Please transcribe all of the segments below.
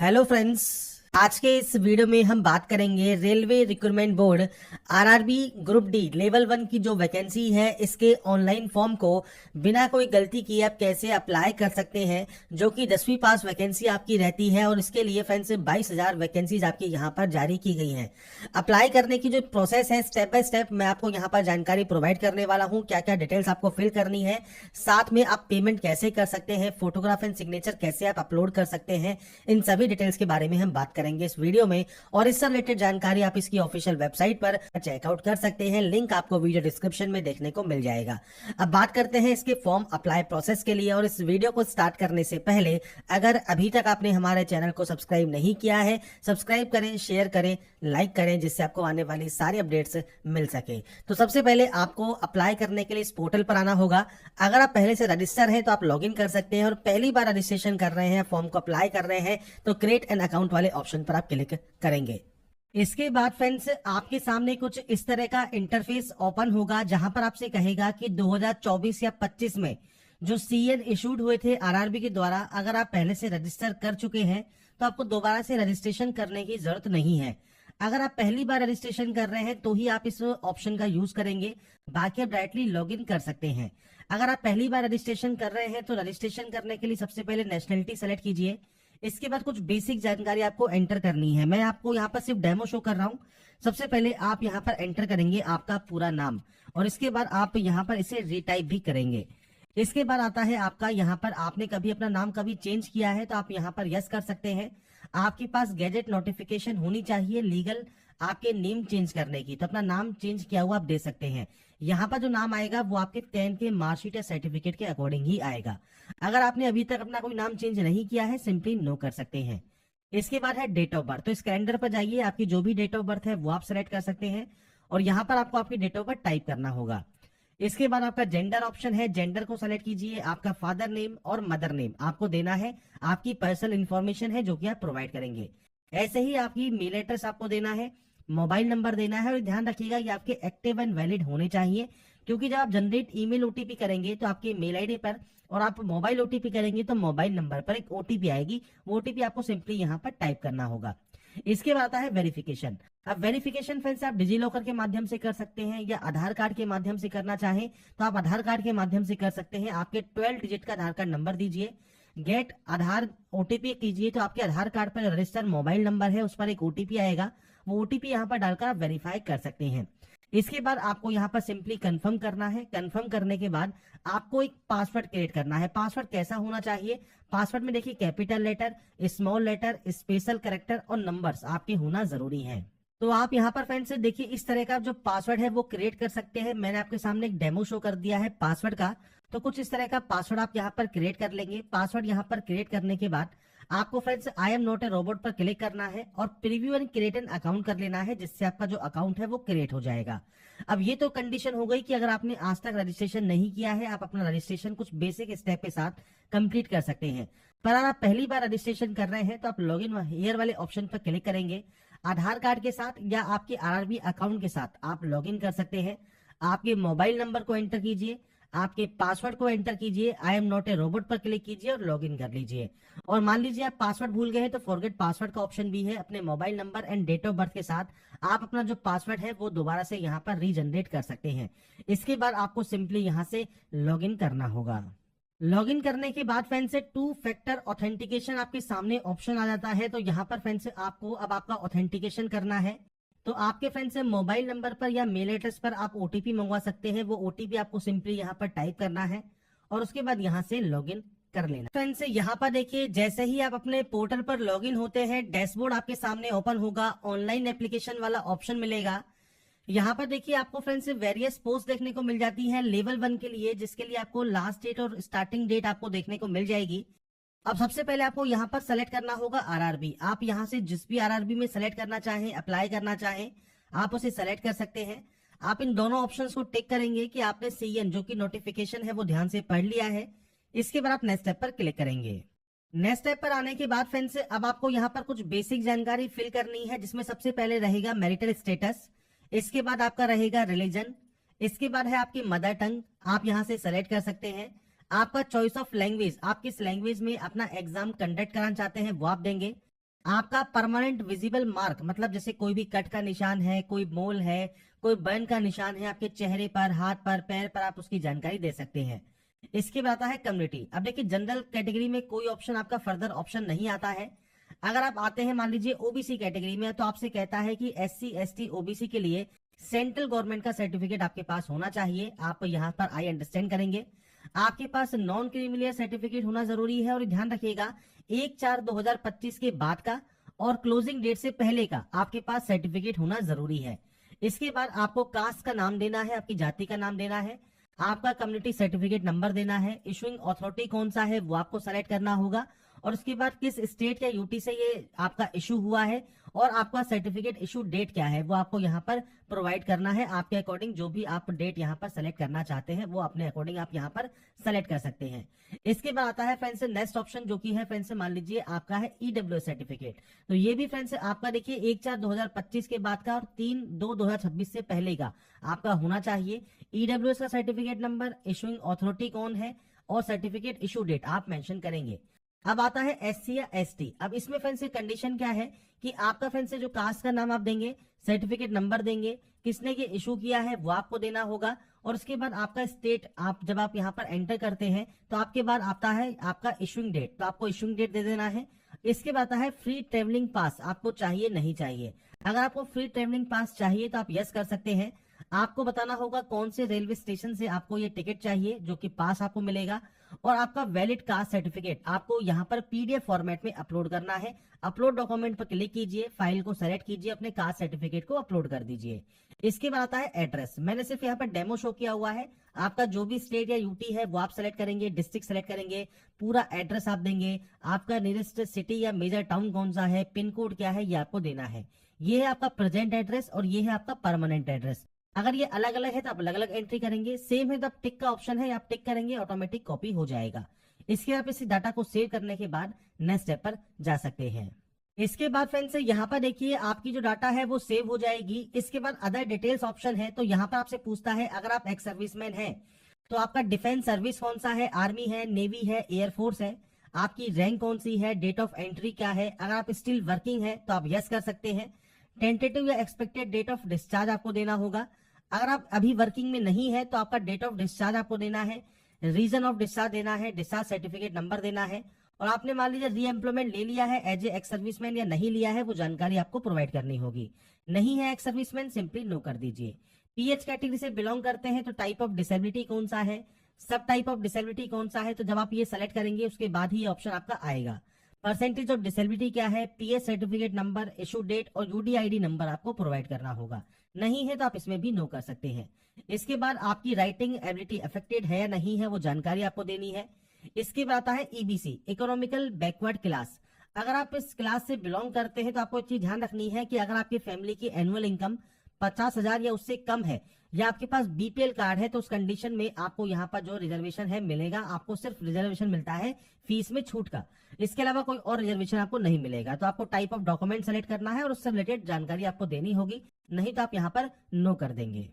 Hello friends. आज के इस वीडियो में हम बात करेंगे railway recruitment board RRB group D level 1 की जो वैकेंसी है इसके ऑनलाइन फॉर्म को बिना कोई गलती किए आप कैसे अप्लाई कर सकते हैं, जो कि 10वीं पास वैकेंसी आपकी रहती है और इसके लिए फ्रेंड्स 22,000 वैकेंसीज आपकी यहाँ पर जारी की गई हैं। अप्लाई करने की जो प्रोसेस है स्टेप बाय स्टेप मैं आपको यहाँ पर जानकारी प्रोवाइड करने वाला हूँ, क्या क्या डिटेल्स आपको फिल करनी है, साथ में आप पेमेंट कैसे कर सकते हैं, फोटोग्राफ एंड सिग्नेचर कैसे आप अपलोड कर सकते हैं, इन सभी डिटेल्स के बारे में हम बात करेंगे इस वीडियो में। और इससे रिलेटेड जानकारी आप इसकी ऑफिशियल वेबसाइट पर चेकआउट कर सकते हैं, लिंक आपको वीडियो डिस्क्रिप्शन में देखने को मिल जाएगा। अब बात करते हैं इसके फॉर्म अप्लाई प्रोसेस के लिए। और इस वीडियो को स्टार्ट करने से पहले अगर अभी तक आपने हमारे चैनल को सब्सक्राइब नहीं किया है, सब्सक्राइब करें, शेयर करें, लाइक करें, जिससे आपको आने वाली सारी अपडेट्स मिल सके। तो सबसे पहले आपको अप्लाई करने के लिए इस पोर्टल पर आना होगा। अगर आप पहले से रजिस्टर हैं तो आप लॉगिन कर सकते हैं, और पहली बार रजिस्ट्रेशन कर रहे हैं, फॉर्म को अप्लाई कर रहे हैं, तो क्रिएट एन अकाउंट वाले ऑप्शन पर आप क्लिक करेंगे। इसके बाद फ्रेंड्स आपके सामने कुछ इस तरह का इंटरफेस ओपन होगा, जहां पर आपसे कहेगा कि 2024 या 25 में जो सीएन इशूड हुए थे आरआरबी के द्वारा, अगर आप पहले से रजिस्टर कर चुके हैं तो आपको दोबारा से रजिस्ट्रेशन करने की जरूरत नहीं है। अगर आप पहली बार रजिस्ट्रेशन कर रहे हैं तो ही आप इस ऑप्शन का यूज करेंगे, बाकी आप डायरेक्टली लॉग इन कर सकते हैं। अगर आप पहली बार रजिस्ट्रेशन कर रहे हैं तो रजिस्ट्रेशन करने के लिए सबसे पहले नेशनलिटी सेलेक्ट कीजिए। इसके बाद कुछ बेसिक जानकारी आपको एंटर करनी है। मैं आपको यहाँ पर सिर्फ डेमो शो कर रहा हूँ। सबसे पहले आप यहाँ पर एंटर करेंगे आपका पूरा नाम, और इसके बाद आप यहाँ पर इसे रीटाइप भी करेंगे। इसके बाद आता है आपका यहाँ पर आपने कभी अपना नाम कभी चेंज किया है तो आप यहाँ पर यस कर सकते हैं। आपके पास गैजेट नोटिफिकेशन होनी चाहिए लीगल आपके नेम चेंज करने की, तो अपना नाम चेंज किया हुआ आप दे सकते हैं। यहाँ पर जो नाम आएगा वो आपके 10 के मार्कशीट या सर्टिफिकेट के अकॉर्डिंग ही आएगा। अगर आपने अभी तक अपना कोई नाम चेंज नहीं किया है सिंपली नो कर सकते हैं। इसके बाद है डेट ऑफ बर्थ। तो इस कैलेंडर पर जाइए, आपकी जो भी डेट ऑफ बर्थ है वो आप सेलेक्ट कर सकते हैं, और यहाँ पर आपको आपकी डेट ऑफ बर्थ टाइप करना होगा। इसके बाद आपका जेंडर ऑप्शन है, जेंडर को सेलेक्ट कीजिए। आपका फादर नेम और मदर नेम आपको देना है। आपकी पर्सनल इंफॉर्मेशन है जो कि आप प्रोवाइड करेंगे। ऐसे ही आपकी मेल एड्रेस आपको देना है, मोबाइल नंबर देना है, और ध्यान रखिएगा ये आपके एक्टिव एंड वैलिड होने चाहिए, क्योंकि जब आप जनरेट ईमेल ओटीपी करेंगे तो आपके मेल आईडी पर, और आप मोबाइल ओटीपी करेंगे तो मोबाइल नंबर पर एक ओटीपी आएगी। वो ओटीपी आपको सिंपली यहाँ पर टाइप करना होगा। इसके बाद आता है वेरिफिकेशन। अब वेरिफिकेशन फ्रेंड्स आप डिजी लॉकर के माध्यम से कर सकते हैं, या आधार कार्ड के माध्यम से करना चाहें तो आप आधार कार्ड के माध्यम से कर सकते हैं। आपके 12 डिजिट का आधार कार्ड नंबर दीजिए, गेट आधार ओटीपी कीजिए, तो आपके आधार कार्ड पर रजिस्टर्ड मोबाइल नंबर है उस पर एक ओटीपी आएगा। वो ओटीपी यहाँ पर डालकर आप वेरीफाई कर सकते हैं। इसके बाद आपको यहाँ पर सिंपली कंफर्म करना है। कंफर्म करने के बाद आपको एक पासवर्ड क्रिएट करना है। पासवर्ड कैसा होना चाहिए? पासवर्ड में देखिए capital letter, small letter, special character और नंबर्स आपके होना जरूरी है। तो आप यहाँ पर फ्रेंड्स देखिए इस तरह का जो पासवर्ड है वो क्रिएट कर सकते हैं। मैंने आपके सामने एक डेमो शो कर दिया है पासवर्ड का, तो कुछ इस तरह का पासवर्ड आप यहाँ पर क्रिएट कर लेंगे। पासवर्ड यहाँ पर क्रिएट करने के बाद आपको friends I am not a robot पर क्लिक करना है और preview and create an account कर लेना है, जिससे आपका जो अकाउंट है वो क्रिएट हो जाएगा। अब ये तो कंडीशन हो गई कि अगर आपने आज तक रजिस्ट्रेशन नहीं किया है, आप अपना रजिस्ट्रेशन कुछ बेसिक स्टेप के साथ कंप्लीट कर सकते हैं। पर अगर आप पहली बार रजिस्ट्रेशन कर रहे हैं तो आप लॉग इन हियर वाले ऑप्शन पर क्लिक करेंगे। आधार कार्ड के साथ या आपके आरआरबी अकाउंट के साथ आप लॉग इन कर सकते हैं। आपके मोबाइल नंबर को एंटर कीजिए, आपके पासवर्ड को एंटर कीजिए, I am not a robot पर क्लिक कीजिए और लॉग इन कर लीजिए। और मान लीजिए आप पासवर्ड भूल गए हैं तो फॉरगेट पासवर्ड का ऑप्शन भी है। अपने mobile number and date of birth के साथ आप अपना जो पासवर्ड है वो दोबारा से यहाँ पर रीजनरेट कर सकते हैं। इसके बाद आपको सिंपली यहाँ से लॉग इन करना होगा। लॉगिन करने के बाद फ्रेंड्स से 2 फैक्टर ऑथेंटिकेशन आपके सामने ऑप्शन आ जाता है। तो यहाँ पर फ्रेंड्स से आपको अब आपका ऑथेंटिकेशन करना है। तो आपके फ्रेंड्स से मोबाइल नंबर पर या मेल एड्रेस पर आप ओटीपी मंगवा सकते हैं। वो ओटीपी आपको सिंपली यहाँ पर टाइप करना है और उसके बाद यहाँ से लॉगिन कर लेना। फ्रेंड्स यहाँ पर देखिए जैसे ही आप अपने पोर्टल पर लॉगिन होते हैं डैशबोर्ड आपके सामने ओपन होगा, ऑनलाइन एप्लीकेशन वाला ऑप्शन मिलेगा। यहाँ पर देखिए आपको फ्रेंड्स वेरियस पोस्ट देखने को मिल जाती है लेवल 1 के लिए, जिसके लिए आपको लास्ट डेट और स्टार्टिंग डेट आपको देखने को मिल जाएगी। अब सबसे पहले आपको यहाँ पर सेलेक्ट करना होगा आरआरबी। आप यहाँ से जिस भी आरआरबी में सेलेक्ट करना चाहें, अप्लाई करना चाहें, आप उसे सेलेक्ट कर सकते हैं। आप इन दोनों ऑप्शंस को टिक करेंगे कि आपने सीएन जो कि नोटिफिकेशन है वो ध्यान से पढ़ लिया है। इसके बाद आप नेक्स्ट स्टेप पर क्लिक करेंगे। नेक्स्ट स्टेप पर आने के बाद फ्रेंड्स अब आपको यहाँ पर कुछ बेसिक जानकारी फिल करनी है, जिसमें सबसे पहले रहेगा मैरिटल स्टेटस, इसके बाद आपका रहेगा रिलीजन, इसके बाद है आपकी मदर टंग, आप यहाँ से सेलेक्ट कर सकते हैं। आपका चॉइस ऑफ लैंग्वेज, आप किस लैंग्वेज में अपना एग्जाम कंडक्ट कराना चाहते हैं वो आप देंगे। आपका परमानेंट विजिबल मार्क, मतलब जैसे कोई भी कट का निशान है, कोई मोल है, कोई बर्न का निशान है आपके चेहरे पर, हाथ पर, पैर पर, आप उसकी जानकारी दे सकते हैं। इसके बाद आता है कम्युनिटी। अब देखिए जनरल कैटेगरी में कोई ऑप्शन आपका फर्दर ऑप्शन नहीं आता है। अगर आप आते हैं मान लीजिए ओबीसी कैटेगरी में, तो आपसे कहता है कि एससी एसटी ओबीसी के लिए सेंट्रल गवर्नमेंट का सर्टिफिकेट आपके पास होना चाहिए। आप यहाँ पर आई अंडरस्टैंड करेंगे। आपके पास नॉन क्रीमिलियर सर्टिफिकेट होना जरूरी है, और ध्यान रखिएगा 1/4/2025 के बाद का और क्लोजिंग डेट से पहले का आपके पास सर्टिफिकेट होना जरूरी है। इसके बाद आपको कास्ट का नाम देना है, आपकी जाति का नाम देना है, आपका कम्युनिटी सर्टिफिकेट नंबर देना है, इशुइंग अथॉरिटी कौन सा है वो आपको सेलेक्ट करना होगा, और उसके बाद किस स्टेट या यूटी से ये आपका इशू हुआ है, और आपका सर्टिफिकेट इशू डेट क्या है वो आपको यहाँ पर प्रोवाइड करना है। आपके अकॉर्डिंग जो भी आप डेट यहाँ पर सेलेक्ट करना चाहते हैं वो अपने अकॉर्डिंग आप यहाँ पर सेलेक्ट कर सकते हैं। इसके बाद आता है फ्रेंड्स नेक्स्ट ऑप्शन, जो कि है फ्रेंड्स मान लीजिए आपका है ईडब्ल्यू सर्टिफिकेट। तो ये भी फ्रेंड्स आपका देखिए 1/4/2025 के बाद का और 3/2/2026 से पहले का आपका होना चाहिए। ईडब्ल्यू का सर्टिफिकेट नंबर, इशुइंग अथॉरिटी कौन है, और सर्टिफिकेट इशू डेट आप मेंशन करेंगे। अब आता है एससी या एसटी। अब इसमें फ्रेंड्स कंडीशन क्या है कि आपका फ्रेंड्स जो कास्ट का नाम आप देंगे, सर्टिफिकेट नंबर देंगे, किसने ये इशू किया है वो आपको देना होगा, और उसके बाद आपका स्टेट, आप जब आप यहाँ पर एंटर करते हैं तो आपके बाद आता है आपका इशूइंग डेट, तो आपको इशूइंग डेट दे देना है। इसके बाद आता है फ्री ट्रेवलिंग पास, आपको चाहिए नहीं चाहिए। अगर आपको फ्री ट्रेवलिंग पास चाहिए तो आप यस कर सकते हैं। आपको बताना होगा कौन से रेलवे स्टेशन से आपको ये टिकट चाहिए, जो कि पास आपको मिलेगा, और आपका वैलिड कास्ट सर्टिफिकेट आपको यहाँ पर पीडीएफ फॉर्मेट में अपलोड करना है। अपलोड डॉक्यूमेंट पर क्लिक कीजिए, फाइल को सेलेक्ट कीजिए, अपने कास्ट सर्टिफिकेट को अपलोड कर दीजिए। इसके बाद आता है एड्रेस। मैंने सिर्फ यहाँ पर डेमो शो किया हुआ है। आपका जो भी स्टेट या यूटी है वो आप सेलेक्ट करेंगे, डिस्ट्रिक्ट सेलेक्ट करेंगे, पूरा एड्रेस आप देंगे, आपका नियरेस्ट सिटी या मेजर टाउन कौन सा है, पिन कोड क्या है, ये आपको देना है। ये है आपका प्रेजेंट एड्रेस और ये है आपका परमानेंट एड्रेस। अगर ये अलग अलग है तो आप अलग अलग एंट्री करेंगे, सेम है तो आप टिक का ऑप्शन है, आप टिक करेंगे, ऑटोमेटिक कॉपी हो जाएगा। इसके आप इस डाटा को सेव करने के बाद नेक्स्ट स्टेप पर जा सकते हैं। इसके बाद फ्रेंड्स यहाँ पर देखिए आपकी जो डाटा है वो सेव हो जाएगी। इसके बाद अदर डिटेल्स ऑप्शन है, तो यहाँ पर आपसे पूछता है अगर आप एक्स सर्विसमैन है तो आपका डिफेंस सर्विस कौन सा है, आर्मी है, नेवी है, एयरफोर्स है, आपकी रैंक कौन सी है, डेट ऑफ एंट्री क्या है। अगर आप स्टिल वर्किंग है तो आप यस कर सकते हैं। टेंटेटिव या एक्सपेक्टेड डेट ऑफ डिस्चार्ज आपको देना होगा। अगर आप अभी वर्किंग में नहीं है तो आपका डेट ऑफ डिस्चार्ज आपको देना है, रीजन ऑफ डिस्चार्ज देना है, डिस्चार्ज सर्टिफिकेट नंबर देना है, और आपने मान लीजिए री एम्प्लॉयमेंट ले लिया है एज ए एक्स सर्विसमैन या नहीं लिया है वो जानकारी आपको प्रोवाइड करनी होगी। नहीं है एक्स सर्विसमैन, सिंपली नो कर दीजिए। पीएच कैटेगरी से बिलोंग करते हैं तो टाइप ऑफ डिसेबिलिटी कौन सा है, सब टाइप ऑफ डिसेबिलिटी कौन सा है, तो जब आप ये सेलेक्ट करेंगे उसके बाद ही ये ऑप्शन आपका आएगा। परसेंटेज ऑफ डिसेबिलिटी क्या है, PH certificate number, issue date और यूडीआईडी नंबर आपको प्रोवाइड करना होगा। नहीं है तो आप इसमें भी नो कर सकते हैं। इसके बाद आपकी राइटिंग एबिलिटी अफेक्टेड है या नहीं है वो जानकारी आपको देनी है। इसके बाद आता है ईबीसी, इकोनॉमिकल बैकवर्ड क्लास। अगर आप इस क्लास से बिलोंग करते हैं तो आपको एक चीज ध्यान रखनी है कि अगर आपकी फैमिली की एनुअल इनकम 50,000 या उससे कम है, या आपके पास बीपीएल कार्ड है, तो उस कंडीशन में आपको यहाँ पर जो रिजर्वेशन है मिलेगा। आपको सिर्फ रिजर्वेशन मिलता है फीस में छूट का, इसके अलावा कोई और रिजर्वेशन आपको नहीं मिलेगा। तो आपको टाइप ऑफ डॉक्यूमेंट सेलेक्ट करना है और उससे रिलेटेड जानकारी आपको देनी होगी, नहीं तो आप यहाँ पर नो कर देंगे।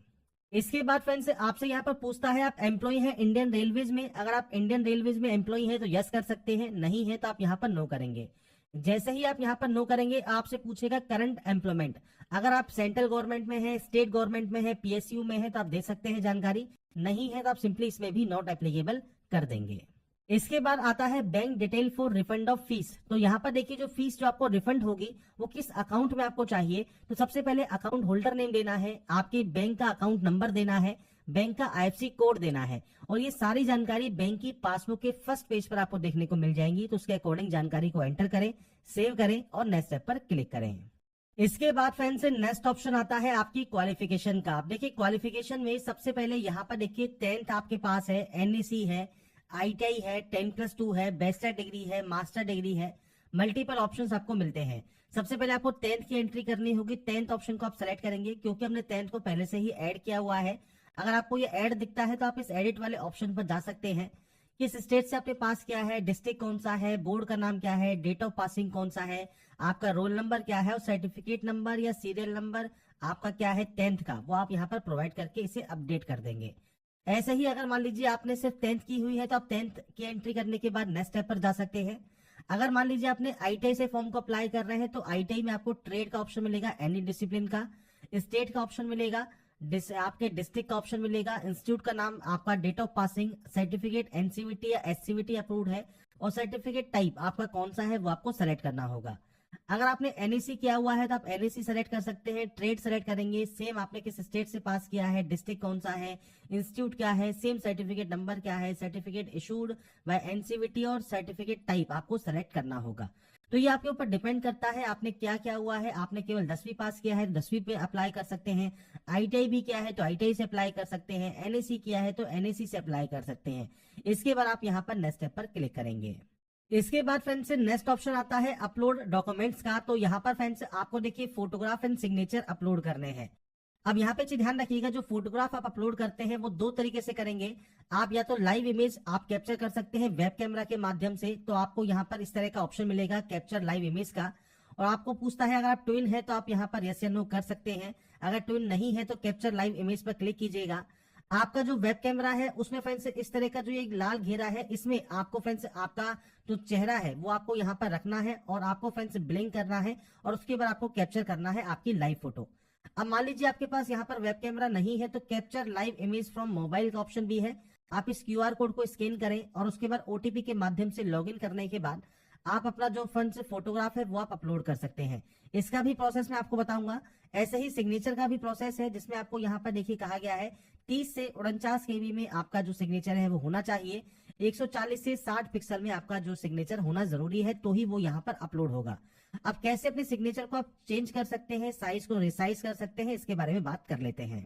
इसके बाद फ्रेंड्स आपसे यहाँ पर पूछता है आप एम्प्लॉय हैं इंडियन रेलवेज में। अगर आप इंडियन रेलवेज में एम्प्लॉय हैं तो यस कर सकते हैं, नहीं है तो आप यहाँ पर नो करेंगे। जैसे ही आप यहाँ पर नो करेंगे आपसे पूछेगा करंट एम्प्लॉयमेंट। अगर आप सेंट्रल गवर्नमेंट में है, स्टेट गवर्नमेंट में है, पीएसयू में है तो आप दे सकते हैं जानकारी, नहीं है तो आप सिंपली इसमें भी नॉट एप्लीकेबल कर देंगे। इसके बाद आता है bank detail for refund of fees. तो यहाँ पर देखिए जो फीस जो आपको रिफंड होगी वो किस अकाउंट में आपको चाहिए, तो सबसे पहले अकाउंट होल्डर नेम देना है, आपके बैंक का अकाउंट नंबर देना है, बैंक का आईएफएससी कोड देना है, और ये सारी जानकारी बैंक की पासबुक के फर्स्ट पेज पर आपको देखने को मिल जाएंगी। तो उसके अकॉर्डिंग जानकारी को एंटर करें, सेव करें और नेक्स्ट स्टेप पर क्लिक करें। इसके बाद फ्रेंड्स नेक्स्ट ऑप्शन आता है आपकी क्वालिफिकेशन का। आप देखिए क्वालिफिकेशन में सबसे पहले यहाँ पर देखिए 10th आपके पास है, एनईसी है, आईटीआई है, 10+2 है, बैचलर डिग्री है, मास्टर डिग्री है, मल्टीपल ऑप्शंस आपको मिलते हैं। सबसे पहले आपको 10th की एंट्री करनी होगी। 10th ऑप्शन को आप सेलेक्ट करेंगे क्योंकि हमने 10th को पहले से ही ऐड किया हुआ है। अगर आपको ये ऐड दिखता है तो आप इस एडिट वाले ऑप्शन पर जा सकते हैं। किस स्टेट से आपने पास किया है, डिस्ट्रिक्ट कौन सा है, बोर्ड का नाम क्या है, डेट ऑफ पासिंग कौन सा है, आपका रोल नंबर क्या है और सर्टिफिकेट नंबर या सीरियल नंबर आपका क्या है 10th का, वो आप यहाँ पर प्रोवाइड करके इसे अपडेट कर देंगे। ऐसे ही अगर मान लीजिए आपने सिर्फ 10th की हुई है तो आप 10th की एंट्री करने के बाद नेक्स्ट स्टेप पर जा सकते हैं। अगर मान लीजिए आपने आईटीआई से फॉर्म को अप्लाई कर रहे हैं तो आईटीआई में आपको ट्रेड का ऑप्शन मिलेगा, एनी डिसिप्लिन का, स्टेट का ऑप्शन मिलेगा, आपके डिस्ट्रिक्ट का ऑप्शन मिलेगा, इंस्टीट्यूट का नाम, आपका date of passing, certificate NCVT या एससीवीटी अप्रूव्ड है, और सर्टिफिकेट टाइप आपका कौन सा है वो आपको सेलेक्ट करना होगा। अगर आपने एनईसी किया हुआ है तो आप एनईसी सेलेक्ट कर सकते हैं, ट्रेड सेलेक्ट करेंगे, सेम आपने किस स्टेट से पास किया है, डिस्ट्रिक्ट कौन सा है, इंस्टीट्यूट क्या है, सेम सर्टिफिकेट नंबर क्या है, सर्टिफिकेट इशूड बाय एनसीवीटी, और सर्टिफिकेट टाइप आपको सेलेक्ट करना होगा। तो ये आपके ऊपर डिपेंड करता है आपने क्या क्या हुआ है। आपने केवल 10वीं पास किया है तो 10वीं पे अप्लाई कर सकते हैं, आईटीआई भी किया है तो आईटीआई से अप्लाई कर सकते हैं, एनएससी किया है तो एनएससी से अप्लाई कर सकते हैं। इसके बाद आप यहाँ पर नेक्स्ट स्टेप पर क्लिक करेंगे। इसके बाद फ्रेंड्स नेक्स्ट ऑप्शन आता है अपलोड डॉक्यूमेंट्स का। तो यहाँ पर फ्रेंड्स आपको देखिए फोटोग्राफ एंड सिग्नेचर अपलोड करने हैं। अब यहाँ पे ध्यान रखिएगा, जो फोटोग्राफ आप अपलोड करते हैं वो दो तरीके से करेंगे। आप या तो लाइव इमेज आप कैप्चर कर सकते हैं वेब कैमरा के माध्यम से, तो आपको यहाँ पर इस तरह का ऑप्शन मिलेगा कैप्चर लाइव इमेज का। और आपको पूछता है अगर आप ट्विन है तो आप यहाँ पर यस या नो कर सकते हैं, अगर ट्विन नहीं है तो कैप्चर लाइव इमेज पर क्लिक कीजिएगा। आपका जो वेब कैमरा है उसमें फ्रेंड्स इस तरह का जो एक लाल घेरा है, इसमें आपको फ्रेंड्स आपका जो चेहरा है वो आपको यहाँ पर रखना है और आपको फ्रेंड्स ब्लिंक करना है, और उसके बाद आपको कैप्चर करना है आपकी लाइव फोटो। अब मान लीजिए आपके पास यहाँ पर वेब कैमरा नहीं है तो capture live image from mobile का ऑप्शन भी है। आप इस क्यूआर कोड को स्कैन करें और उसके बाद ओटीपी के माध्यम से लॉगिन करने के बाद आप अपना जो फ्रंट से फोटोग्राफ है वो आप अपलोड कर सकते हैं। इसका भी प्रोसेस मैं आपको बताऊंगा। ऐसे ही सिग्नेचर का भी प्रोसेस है, जिसमें आपको यहाँ पर देखिए कहा गया है 30 से 49 केबी में आपका जो सिग्नेचर है वो होना चाहिए, 140 से 60 पिक्सल में आपका जो सिग्नेचर होना जरूरी है, तो ही वो यहाँ पर अपलोड होगा। अब कैसे अपने सिग्नेचर को आप चेंज कर सकते हैं, साइज को रिसाइज कर सकते हैं, इसके बारे में बात कर लेते हैं।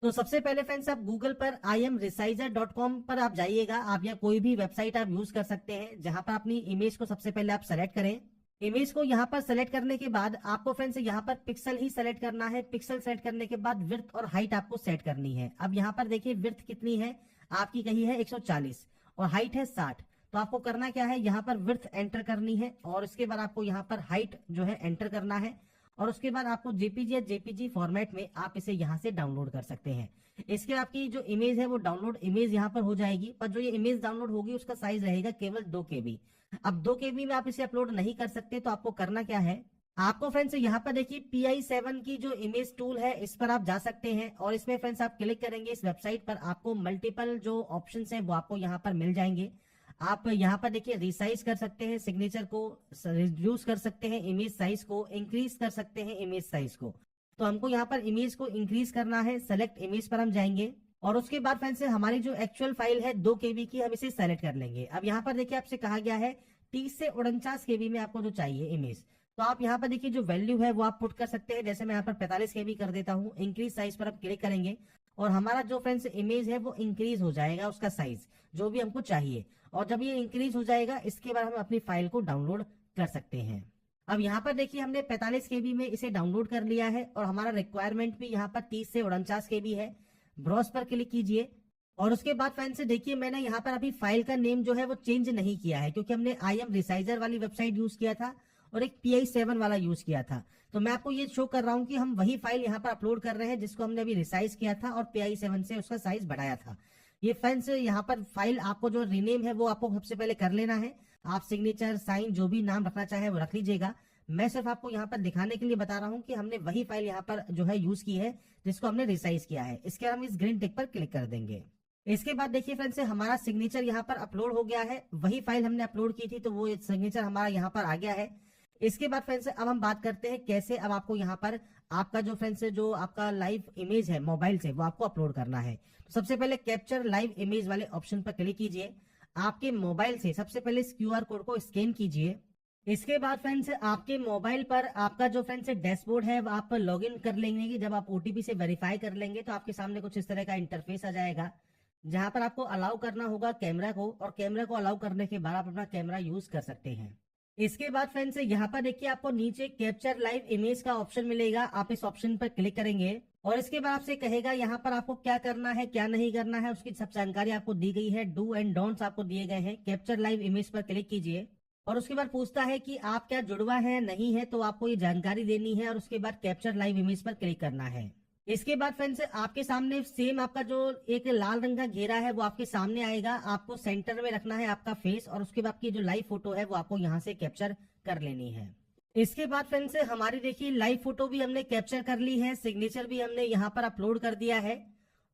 तो सबसे पहले फ्रेंड्स आप गूगल पर imresizer.com पर आप जाइएगा। आप या कोई भी वेबसाइट आप यूज कर सकते हैं, जहां पर अपनी इमेज को सबसे पहले आप सेलेक्ट करें। इमेज को यहाँ पर सेलेक्ट करने के बाद आपको फ्रेंड्स यहाँ पर पिक्सल ही सेलेक्ट करना है। पिक्सल सेलेक्ट करने के बाद विड्थ और हाइट आपको सेट करनी है। अब यहाँ पर देखिए विड्थ कितनी है, आपकी कही है 140 और हाइट है 60। तो आपको करना क्या है, यहाँ पर विड्थ एंटर करनी है और इसके बाद आपको यहाँ पर हाइट जो है एंटर करना है, और उसके बाद आपको जेपीजी या जेपीजी फॉर्मेट में आप इसे यहाँ से डाउनलोड कर सकते हैं। इसके आपकी जो इमेज है वो डाउनलोड इमेज यहाँ पर हो जाएगी, पर जो ये इमेज डाउनलोड होगी उसका साइज रहेगा केवल 2 KB। अब 2 KB में आप इसे अपलोड नहीं कर सकते, तो आपको करना क्या है, आपको फ्रेंड्स यहाँ पर देखिए PI7 की जो इमेज टूल है इस पर आप जा सकते हैं, और इसमें फ्रेंड्स आप क्लिक करेंगे इस वेबसाइट पर, आपको मल्टीपल जो ऑप्शंस हैं वो आपको यहाँ पर मिल जाएंगे। आप यहाँ पर देखिए रिसाइज कर सकते हैं सिग्नेचर को, रिड्यूस कर सकते हैं इमेज साइज को, इंक्रीज कर सकते हैं इमेज साइज को। तो हमको यहाँ पर इमेज को इंक्रीज करना है, सेलेक्ट इमेज पर हम जाएंगे और उसके बाद फ्रेंड्स हमारी जो एक्चुअल फाइल है 2 KB की, हम इसे सेलेक्ट कर लेंगे। अब यहाँ पर देखिए आपसे कहा गया है 30 से 49 KB में आपको जो चाहिए इमेज, तो आप यहाँ पर देखिए जो वैल्यू है वो आप पुट कर सकते हैं। जैसे मैं यहाँ पर 45 KB कर देता हूँ, इंक्रीज साइज पर आप क्लिक करेंगे और हमारा जो फ्रेंड्स इमेज है वो इंक्रीज हो जाएगा, उसका साइज जो भी हमको चाहिए। और जब ये इंक्रीज हो जाएगा इसके बाद हम अपनी फाइल को डाउनलोड कर सकते हैं। अब यहाँ पर देखिए हमने 45 KB में इसे डाउनलोड कर लिया है और हमारा रिक्वायरमेंट भी यहाँ पर 30 से 49 KB है। ब्राउज पर क्लिक कीजिए और उसके बाद फ्रेंड्स देखिए मैंने यहाँ पर अभी फाइल का नेम जो है वो चेंज नहीं किया है, क्योंकि हमने imresizer वाली वेबसाइट यूज किया था और एक PI7 वाला यूज किया था। तो मैं आपको ये शो कर रहा हूँ कि हम वही फाइल यहाँ पर अपलोड कर रहे हैं जिसको हमने अभी रिसाइज किया था और PI7 से उसका साइज बढ़ाया था। ये फ्रेंड्स यहाँ पर फाइल आपको जो रीनेम है वो आपको सबसे पहले कर लेना है। आप सिग्नेचर साइन जो भी नाम रखना चाहे वो रख लीजिएगा। मैं सिर्फ आपको यहाँ पर दिखाने के लिए बता रहा हूँ कि हमने वही फाइल यहाँ पर जो है यूज की है जिसको हमने रिसाइज किया है। इसके बाद हम इस ग्रीन टिक पर क्लिक कर देंगे। इसके बाद देखिए फ्रेंड्स हमारा सिग्नेचर यहाँ पर अपलोड हो गया है, वही फाइल हमने अपलोड की थी तो वो सिग्नेचर हमारा यहाँ पर आ गया है। इसके बाद फ्रेंड्स अब हम बात करते हैं कैसे अब आपको यहाँ पर आपका जो फ्रेंड्स जो आपका लाइव इमेज है मोबाइल से वो आपको अपलोड करना है। तो सबसे पहले कैप्चर लाइव इमेज वाले ऑप्शन पर क्लिक कीजिए। आपके मोबाइल से सबसे पहले इस QR कोड को स्कैन कीजिए। इसके बाद फ्रेंड्स आपके मोबाइल पर आपका जो फ्रेंड्स डैशबोर्ड है वो आप लॉगिन कर लेंगे कि जब आप OTP से वेरीफाई कर लेंगे तो आपके सामने कुछ इस तरह का इंटरफेस आ जाएगा, जहां पर आपको अलाउ करना होगा कैमरा को, और कैमरा को अलाउ करने के बाद आप अपना कैमरा यूज कर सकते हैं। इसके बाद फ्रेंड्स यहाँ पर देखिए आपको नीचे कैप्चर लाइव इमेज का ऑप्शन मिलेगा, आप इस ऑप्शन पर क्लिक करेंगे और इसके बाद आपसे कहेगा यहाँ पर आपको क्या करना है क्या नहीं करना है, उसकी सब जानकारी आपको दी गई है, डू एंड डोंट्स आपको दिए गए हैं। कैप्चर लाइव इमेज पर क्लिक कीजिए और उसके बाद पूछता है कि आप क्या जुड़वा है नहीं है, तो आपको ये जानकारी देनी है और उसके बाद कैप्चर लाइव इमेज पर क्लिक करना है। इसके बाद फ्रेंड्स आपके सामने सेम आपका जो एक लाल रंग का घेरा है वो आपके सामने आएगा। आपको सेंटर में रखना है आपका फेस और उसके बाद की जो लाइव फोटो है वो आपको यहाँ से कैप्चर कर लेनी है। इसके बाद फ्रेंड्स हमारी देखिए लाइव फोटो भी हमने कैप्चर कर ली है, सिग्नेचर भी हमने यहाँ पर अपलोड कर दिया है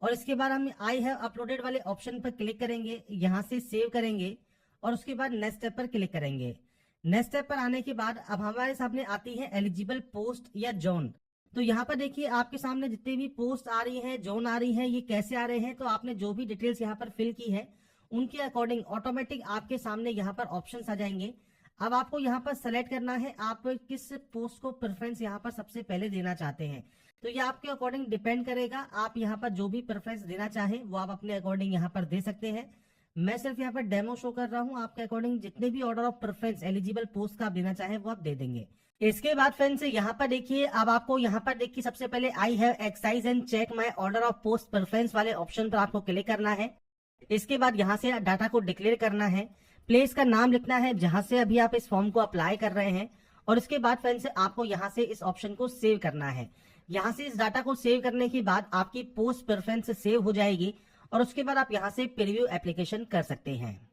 और इसके बाद हम आई हैव अपलोडेड वाले ऑप्शन पर क्लिक करेंगे, यहाँ से सेव करेंगे और उसके बाद नेक्स्ट स्टेप पर क्लिक करेंगे। नेक्स्ट स्टेप पर आने के बाद अब हमारे सामने आती है एलिजिबल पोस्ट या जोन। तो यहाँ पर देखिए आपके सामने जितने भी पोस्ट आ रही है, जोन आ रही है, ये कैसे आ रहे हैं, तो आपने जो भी डिटेल्स यहाँ पर फिल की है उनके अकॉर्डिंग ऑटोमेटिक आपके सामने यहाँ पर ऑप्शंस आ जाएंगे। अब आपको यहाँ पर सेलेक्ट करना है आप किस पोस्ट को प्रेफरेंस यहाँ पर सबसे पहले देना चाहते हैं। तो ये आपके अकॉर्डिंग डिपेंड करेगा, आप यहाँ पर जो भी प्रेफरेंस देना चाहें वो आप अपने अकॉर्डिंग यहाँ पर दे सकते हैं। मैं सिर्फ यहाँ पर डेमो शो कर रहा हूँ, आपके अकॉर्डिंग जितने भी order of preference eligible post का आप देना चाहें वो आप दे देंगे। इसके बाद फ्रेंड्स यहाँ पर देखिए अब आपको यहाँ पर देखिए सबसे पहले I have exercise and check my order of post preference वाले ऑप्शन पर आपको क्लिक करना है। इसके बाद यहाँ से डाटा को डिक्लेयर करना है, प्लेस का नाम लिखना है जहां से अभी आप इस फॉर्म को अप्लाई कर रहे हैं और इसके बाद फ्रेंड्स आपको यहाँ से इस ऑप्शन को सेव करना है। यहाँ से इस डाटा को सेव करने के बाद आपकी पोस्ट प्रेफरेंस सेव हो जाएगी और उसके बाद आप यहाँ से प्रीव्यू एप्लीकेशन कर सकते हैं।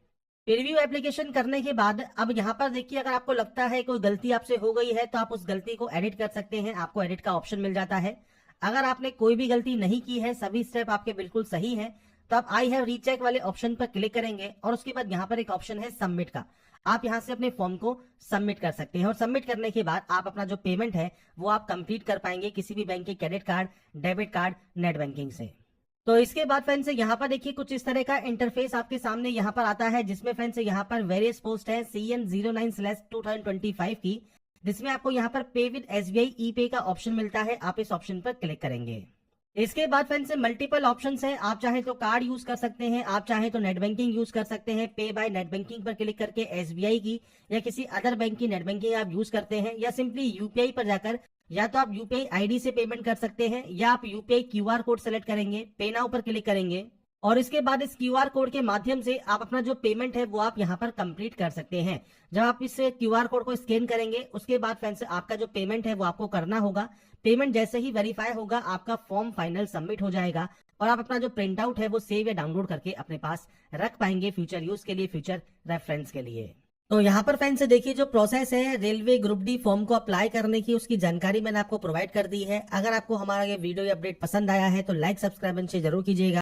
प्रीव्यू एप्लीकेशन करने के बाद अब यहाँ पर देखिए अगर आपको लगता है कोई गलती आपसे हो गई है तो आप उस गलती को एडिट कर सकते हैं, आपको एडिट का ऑप्शन मिल जाता है। अगर आपने कोई भी गलती नहीं की है, सभी स्टेप आपके बिल्कुल सही है, तो आप आई हैव रीचेक वाले ऑप्शन पर क्लिक करेंगे और उसके बाद यहाँ पर एक ऑप्शन है सबमिट का, आप यहाँ से अपने फॉर्म को सबमिट कर सकते हैं और सबमिट करने के बाद आप अपना जो पेमेंट है वो आप कंप्लीट कर पाएंगे किसी भी बैंक के credit card, debit card, net banking से। तो इसके बाद फ्रेंड्स यहाँ पर देखिए कुछ इस तरह का इंटरफेस आपके सामने यहाँ पर आता है जिसमें फ्रेंड्स यहाँ पर वेरियस पोस्ट है CN09/2025 की, जिसमें आपको यहाँ पर पे विद SBI ई-पे का ऑप्शन मिलता है, आप इस ऑप्शन पर क्लिक करेंगे। इसके बाद फ्रेंड्स मल्टीपल ऑप्शंस हैं, आप चाहे तो कार्ड यूज कर सकते हैं, आप चाहे तो नेट बैंकिंग यूज कर सकते हैं। पे बाय नेट बैंकिंग पर क्लिक करके SBI की या किसी अदर बैंक की नेट बैंकिंग आप यूज करते हैं या सिंपली UPI पर जाकर या तो आप UPI ID से पेमेंट कर सकते हैं या आप UPI QR कोड सेलेक्ट करेंगे, पे नाउ पर क्लिक करेंगे और इसके बाद इस QR कोड के माध्यम से आप अपना जो पेमेंट है वो आप यहाँ पर कंप्लीट कर सकते हैं। जब आप इस QR कोड को स्कैन करेंगे उसके बाद फ्रेंड्स आपका जो पेमेंट है वो आपको करना होगा। पेमेंट जैसे ही वेरीफाई होगा आपका फॉर्म फाइनल सबमिट हो जाएगा और आप अपना जो प्रिंट आउट है वो सेव या डाउनलोड करके अपने पास रख पाएंगे फ्यूचर यूज के लिए, फ्यूचर रेफरेंस के लिए। तो यहाँ पर फ्रेंड्स देखिए जो प्रोसेस है रेलवे ग्रुप डी फॉर्म को अप्लाई करने की उसकी जानकारी मैंने आपको प्रोवाइड कर दी है। अगर आपको हमारा ये वीडियो या अपडेट पसंद आया है तो लाइक, सब्सक्राइब जरूर कीजिएगा।